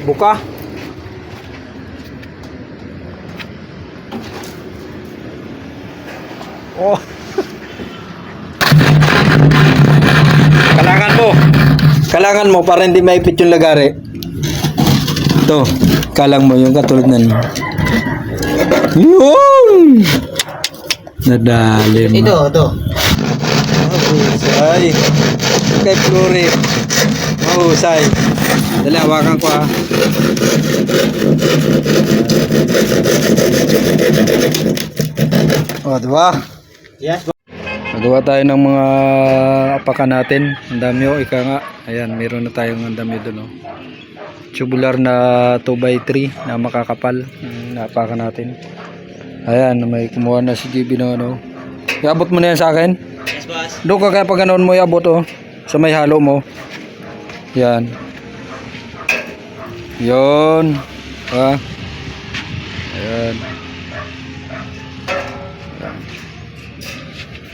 Buka. Oh. Kalangan mo para hindi maipit yung lagari. Ito, kalang mo yung katulad nan. Yun! Nadali mo. Ito. Mahusay. Kay Flory. Mahusay. Dali, hawakan ko ha. O, diba? Yes. Nagawa tayo ng mga apakan natin. Ang dami o, ika nga. Ayan, meron na tayong ang dami doon o. Tubular na 2x3 na makakapal. Napakan natin. Ayan, may kumuha na si GB na ano. Iabot mo na yan sa akin. Yes, boss. Doon ka kaya pag ganoon mo iabot o. Sa may halo mo. Yan. Yun. Ha? Ayan.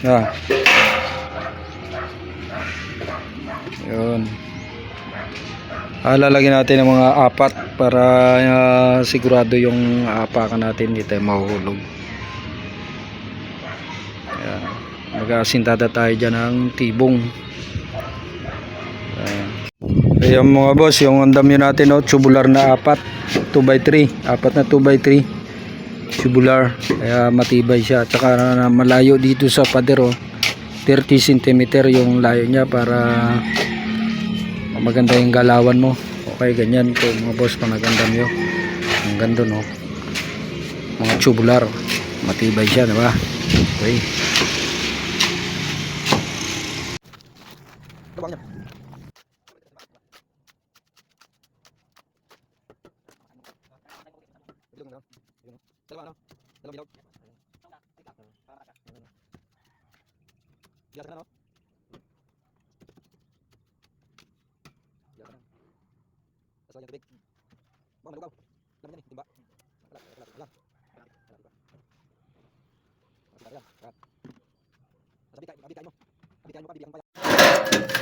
Ah. Yun. Lalagyan natin ng mga apat para sigurado yung apakan natin hindi tayo mahuhulog. Ayan. Mag-asintada tayo dyan ng tibong. Ayan mga boss, yung andamyo natin tubular na 2x3, apat na 2x3 tubular, kaya matibay siya. At saka na malayo dito sa pader 30 cm yung layo niya para maganda yung galawan mo. Okay, ganyan po mga boss pag nagandamyo. Ang ganda mga tubular, matibay siya, diba? Okay.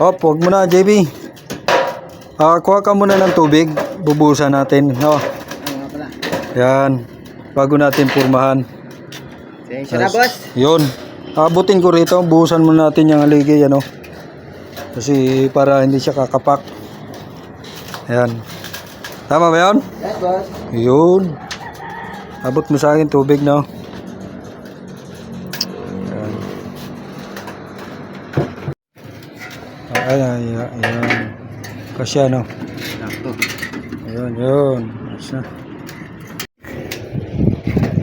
Hop, huwag mo na JB. Kuha ka muna ng tubig, bubuhusan natin. Yan, bago natin purmahan. Siya na, boss. Yun, abutin ko rito, buhusan muna natin yung haligi, kasi para hindi siya kakapak. Ayan, tama ba yun? Yes, boss. Yun, abot mo sa akin tubig, no? Ayan. Ayan. Kasya, no? Yun. Ayos na.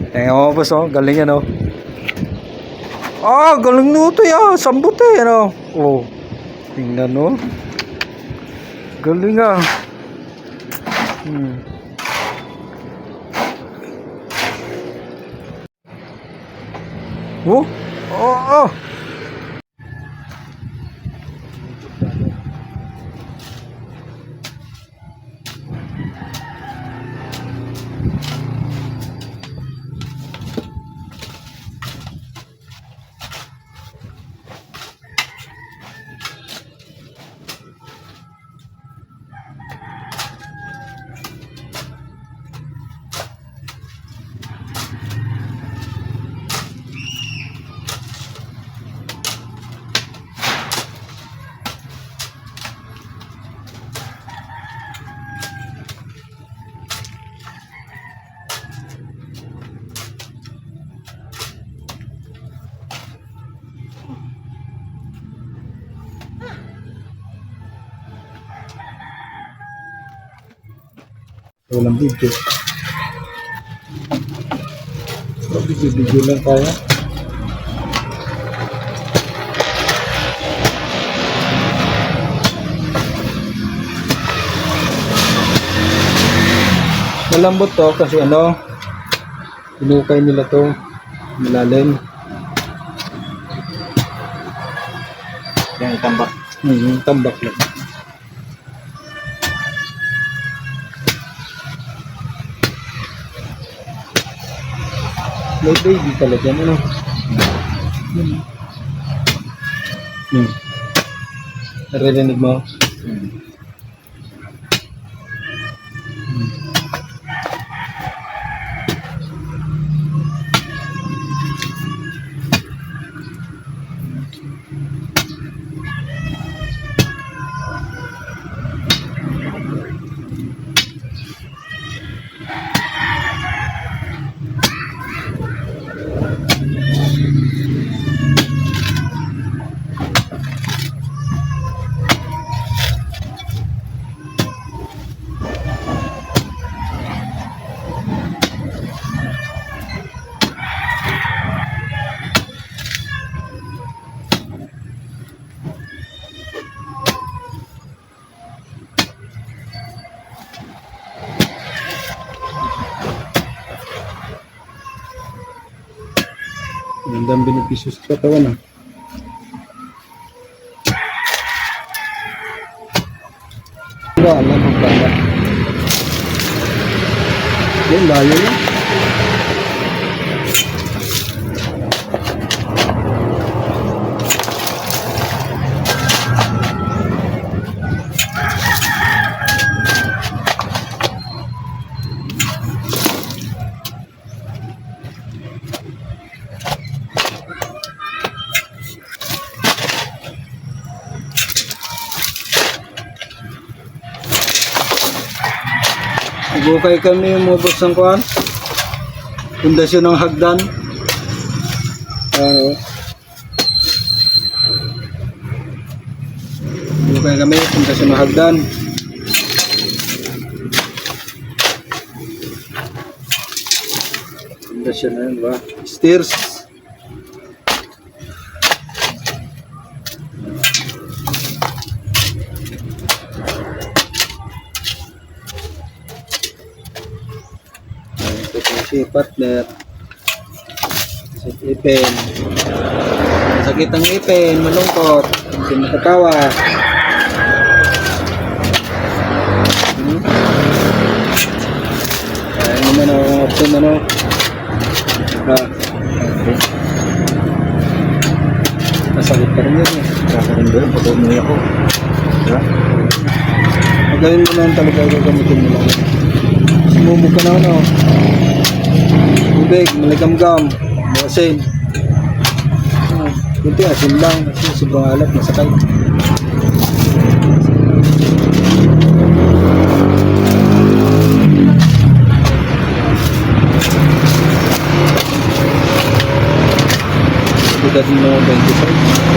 Tingnan mo, boss, galing yan, galing nuto yan. Sambot tingnan, galing, Oh. Walang video. So, video lang tayo. Malambot to kasi pinukay nila to malalim. Yan, tambak. Tambak lang. May baby pala dyan, Naririnig mo? Gandang benepisyo sa katawan, ah. Diba, alam mo ba? Yan, layo yan. Bukay kami umubos ng kuhan. Pundasyon ng hagdan. Bukay kami, pundasyon ng hagdan. Pundasyon na yun ba? Stairs. Si partner, si ipin, sakit ang ipin, malungkot, hindi matatawa. Kaya naman ang option ano. Nasakit pa rin yun eh. Kaya rin doon, pag umuwi ako. Diba? Magawin mo na yan talaga, gagamitin mo lang. Sumubog ka na ano. Tubig, maligamgam, asin. Kunti asin lang kasi sobrang alat, masakay. Edad mo 25.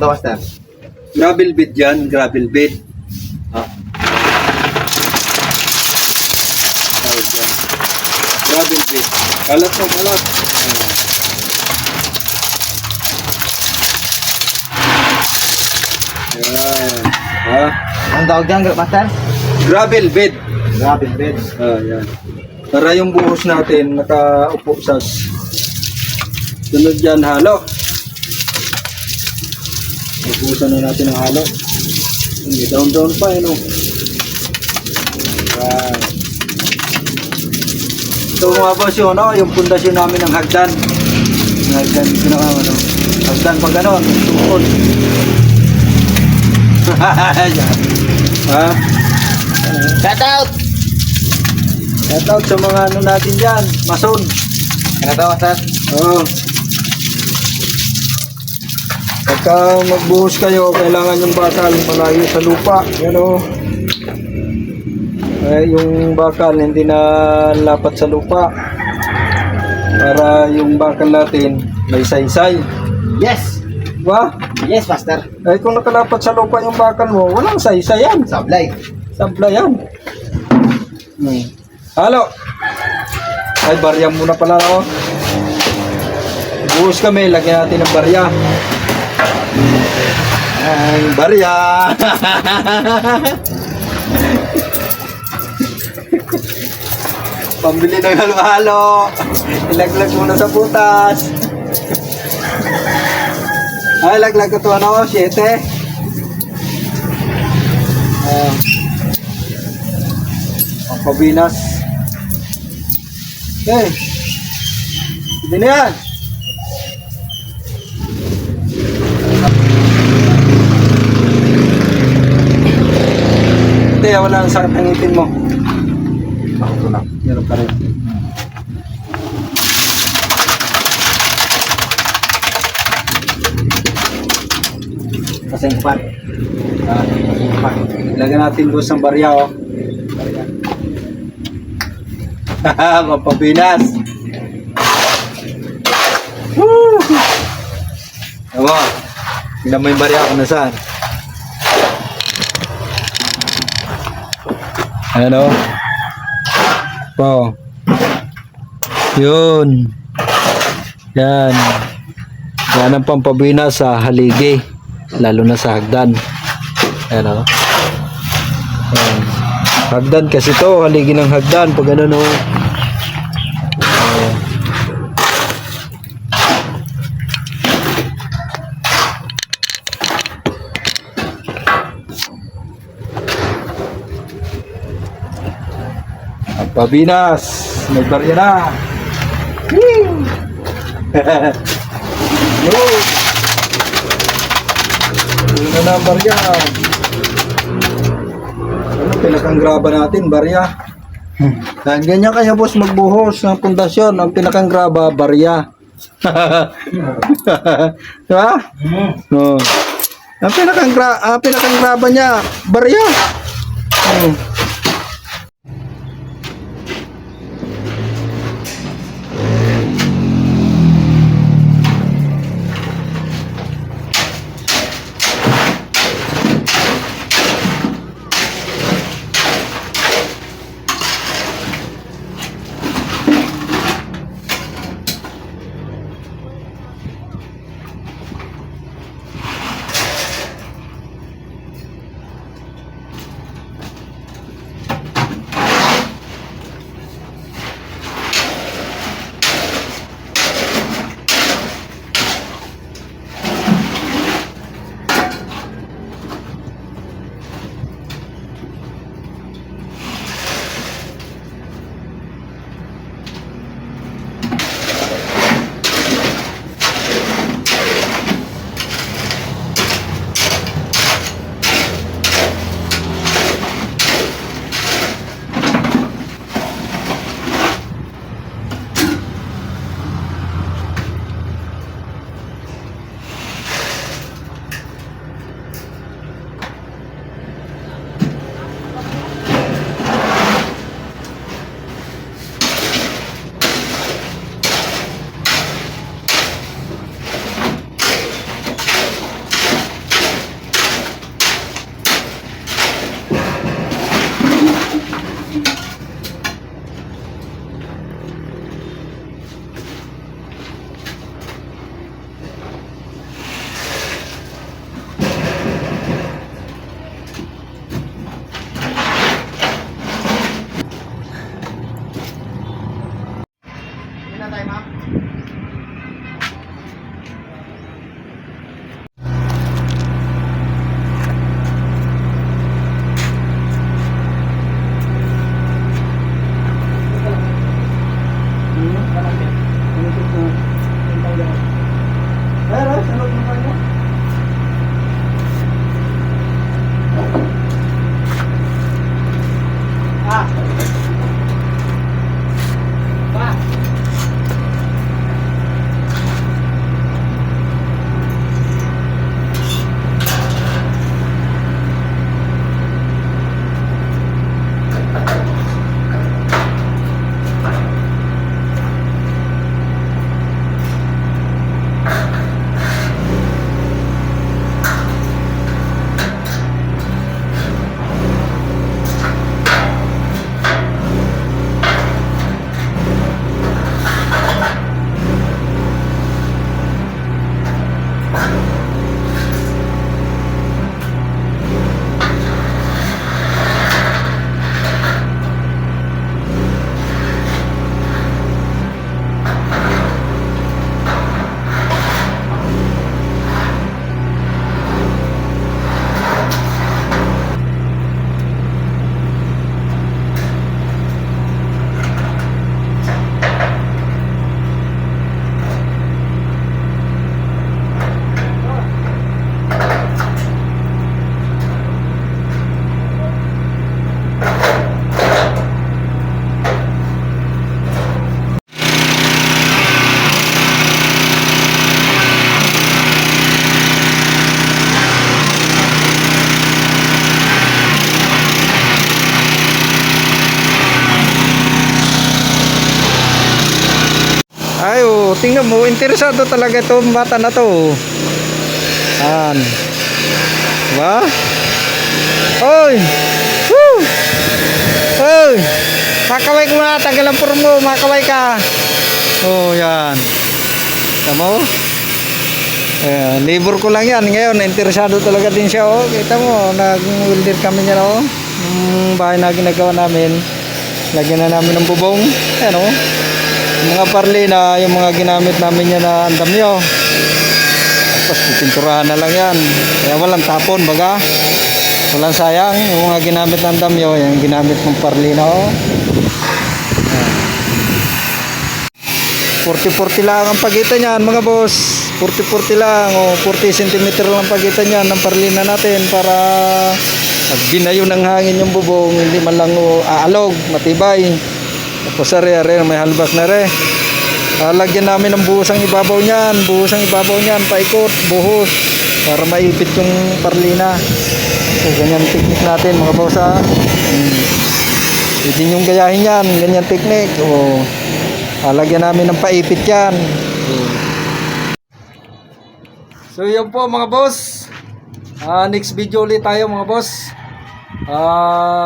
Ito, Master. Gravel bed yan, gravel bed. Ah. Tawag yan. Gravel bed. Kalat mo, kalat. Yan. Ha? Ang tawag dyan, Master? Gravel bed. Grabe, bed. Yan. Para yung buhos natin nakaupo sa sunod dyan halo. Buhusan na natin ang halo. Hindi down pa eh no. Right. Ito mga boss yun, no? Yung pundasyon namin ng hagdan. Yung hagdan, ano? Hagdan pag ganon, tukod. Ha? Shout out! Shout out sa mga ano natin dyan, mason. Ano to, Master? Oo. Pagka magbuhos kayo, kailangan yung bakal malayo sa lupa. Yan o. Yung bakal hindi na lapat sa lupa. Para yung bakal natin may saysay. Yes! Diba? Yes, Master. Eh kung nakalapat sa lupa yung bakal mo, walang saysay yan. Sablay. Sabla yan. Halo. Ay, barya muna pala ako. Buhos kami, lagyan natin ng barya. Ay, barya. Pambili ng halo-halo. Ilaglag muna sa butas. Ay, laglag ko ito ano, 7. Ang pabinas. Okay. Hindi na yan. Hindi, wala ang sakit ng ngipin mo. Ako ito lang. Meron pa rin. Kasengpan. Kasengpan. Ilagyan natin doon sa barya, oh. Barya. Haha, mapabinas. Woo! Ewa. Tingnan mo yung barya kung nasaan. Ayan, oh. Wow. Yun. Yan. Yan ang pampabinas sa haligi. Lalo na sa hagdan. Ayan, o. Ayan. Hagdan kasi to, haligi ng hagdan. Pag ano, no. Pabinas. May barya na. Woo! No. Yun na ang barya. Ano, pinakang graba natin, barya. Dan, ganyan kaya boss magbuhos ng pundasyon. Ang pinakang graba, barya. Diba? No. Ang pinakang graba niya, barya. Ay, oh, tingnan mo, interesado talaga itong bata na to. Yan. Diba? Oy! Woo! Oy! Makaway ko na, tagal ang puro mo, makaway ka. Oh, yan. Tama mo? Labor ko lang yan. Ngayon, interesado talaga din siya. Oh. Kita mo, nag-welder kami niya. Oh. Yung bahay na ginagawa namin. Lagyan na namin ng bubong. Ayan oh. Yung mga parli na yung mga ginamit namin yan na andamyo. Tapos pipinturahan na lang yan. Kaya walang tapon baga. Walang sayang. Yung mga ginamit na andamyo, yung ginamit ng parli na oh. 40-40 lang ang pagitan niyan mga boss. 40-40 lang o 40 cm lang pagitan niyan ng parlina natin para pag binayo ng hangin yung bubong hindi man lang aalog, matibay. Tapos are may halbas na re. Lagyan namin ng buhos ang ibabaw niyan, paikot, buhos para maipit yung parlina. So ganyan technique natin mga boss ha. Pwede yung gayahin yan, ganyan technique. O lagyan namin ng paipit yan. So yun po mga boss. Next video ulit tayo mga boss.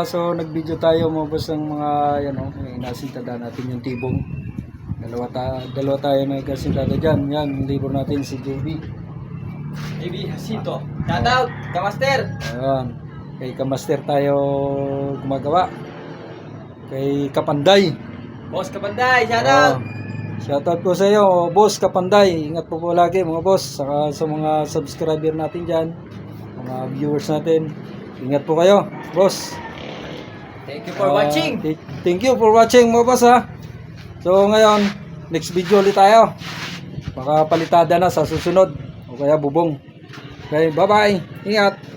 So nag-video tayo mga boss ng mga yan oh, inasintada natin yung tibong. Dalawa tayo na kasintada dyan. Yan, yung libro natin si JB. JB Jacinto. Shout out, Kamaster. Ayan. Kay Kamaster tayo gumagawa. Kay Kapanday. Boss Kapanday, shout out. Shoutout po sa iyo, Boss Kapanday. Ingat po lagi mga boss. Saka sa mga subscriber natin dyan, mga viewers natin. Ingat po kayo, boss. Thank you for watching. Thank you for watching mga boss ha. So ngayon, next video ulit tayo. Baka palitada na sa susunod. O kaya bubong. Okay, bye bye. Ingat.